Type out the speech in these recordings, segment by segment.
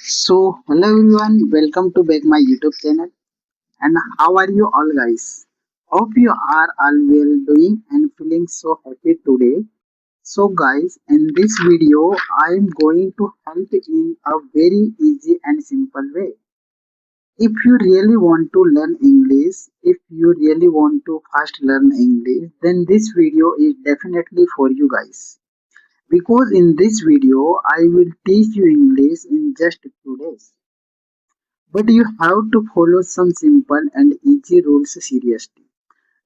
Hello everyone, welcome to back my YouTube channel. And how are you all, guys? Hope you are all well doing and feeling so happy today. Guys, in this video, I am going to help in a very easy and simple way. If you really want to learn English, if you really want to fast learn English, then this video is definitely for you guys. Because in this video, I will teach you English in just 2 days. But you have to follow some simple and easy rules seriously,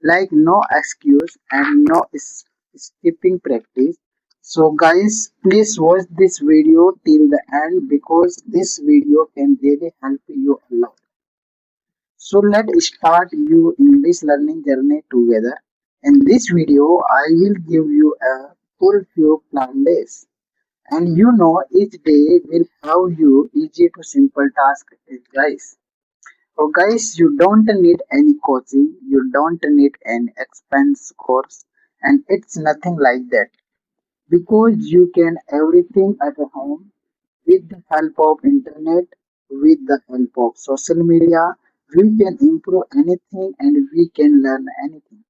like no excuse and no skipping practice. So, guys, please watch this video till the end because this video can really help you a lot. So, let's start your English learning journey together. In this video, I will give you a full few plan days. And you know each day will have you easy to simple task, guys. So guys, you don't need any coaching, you don't need any expense course, and it's nothing like that because you can everything at home with the help of internet, with the help of social media, we can improve anything and we can learn anything.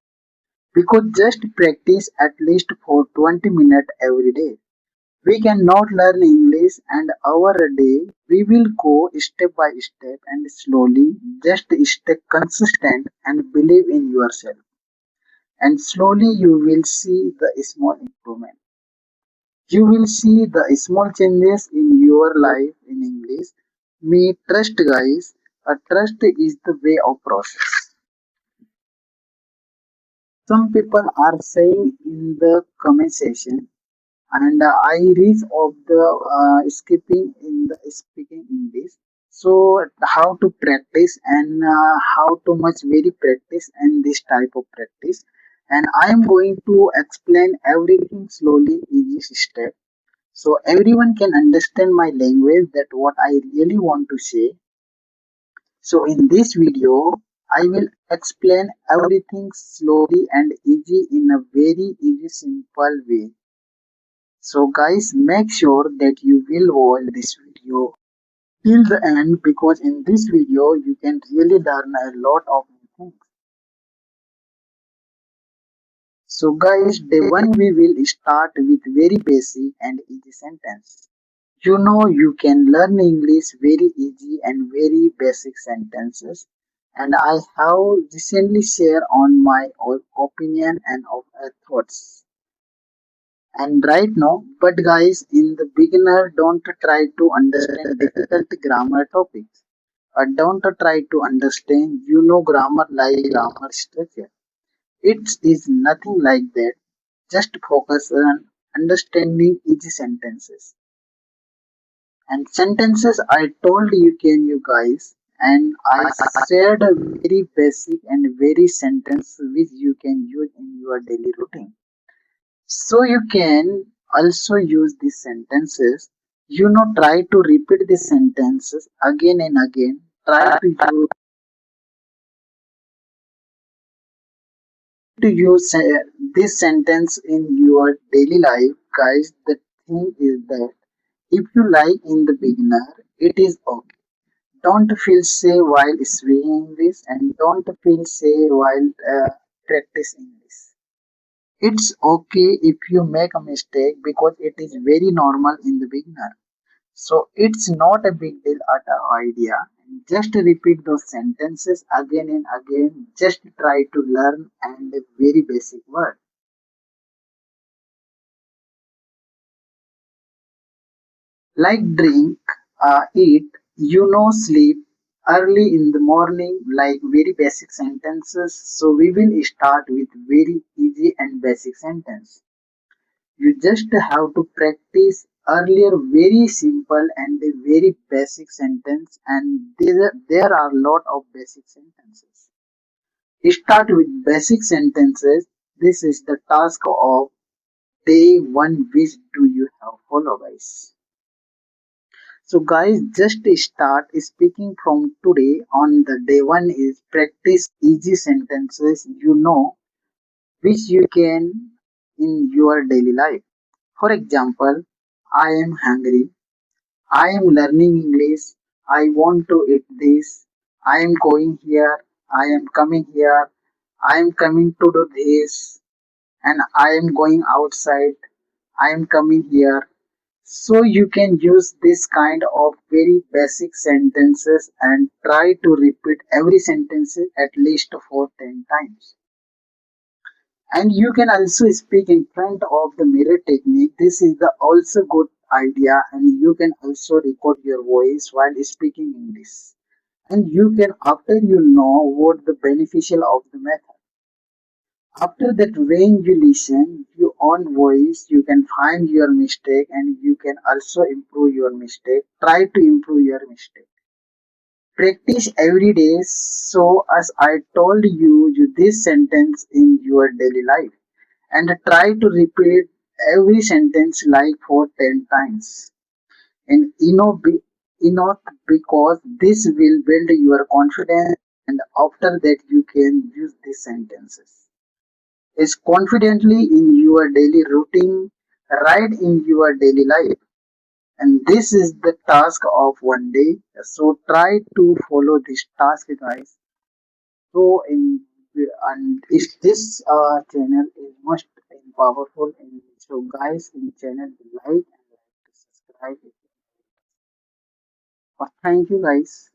Because just practice at least for 20 minutes every day. We cannot learn English and our day. We will go step by step and slowly. Just stay consistent and believe in yourself. And slowly you will see the small improvement. You will see the small changes in your life in English. Me trust, guys. A trust is the way of process. Some people are saying in the comment section and I reach of the skipping in the speaking English. So how to practice and how to much very practice and this type of practice. And I am going to explain everything slowly in each step. So everyone can understand my language that what I really want to say. So in this video, I will explain everything slowly and easy in a very easy simple way. So guys, make sure that you will watch this video till the end because in this video you can really learn a lot of new things. So guys, day one we will start with very basic and easy sentence. You know you can learn English very easy and very basic sentences. And I have recently shared on my own opinion and of thoughts. And right now, but guys, in the beginner, don't try to understand difficult grammar topics. Don't try to understand, you know, grammar like grammar structure. It is nothing like that. Just focus on understanding easy sentences. And sentences I told you can you guys, and I shared a very basic and very sentence which you can use in your daily routine. So you can also use these sentences. You know, try to repeat the sentences again and again. Try to use this sentence in your daily life, guys. The thing is that if you like in the beginner, it is okay. Don't feel say while speaking this, and don't feel say while practicing this. It's okay if you make a mistake because it is very normal in the beginner. So it's not a big deal at all idea. Just repeat those sentences again and again. Just try to learn and a very basic word. Like drink, eat, you know, sleep, early in the morning, like very basic sentences. So we will start with very easy and basic sentence. You just have to practice earlier very simple and a very basic sentence and there are a lot of basic sentences. Start with basic sentences. This is the task of day one. Which do you have follow, guys? So guys, just start speaking from today on the day one is practice easy sentences you know which you can in your daily life. For example, I am hungry. I am learning English. I want to eat this. I am going here. I am coming here. I am coming to do this. And I am going outside. I am coming here. So you can use this kind of very basic sentences and try to repeat every sentence at least for 10 times. And you can also speak in front of the mirror technique. This is the also good idea, and you can also record your voice while speaking English. And you can, after you know what the beneficial of the method, after that when you listen your own voice, you can find your mistake and you can also improve your mistake. Try to improve your mistake. Practice every day. So as I told you, this sentence in your daily life and try to repeat every sentence like for 10 times. And because this will build your confidence, and after that you can use these sentences is confidently in your daily routine, right in your daily life. And this is the task of one day. So try to follow this task, guys. So in and if this channel is most powerful, and so guys in channel like and like to subscribe. Thank you, guys.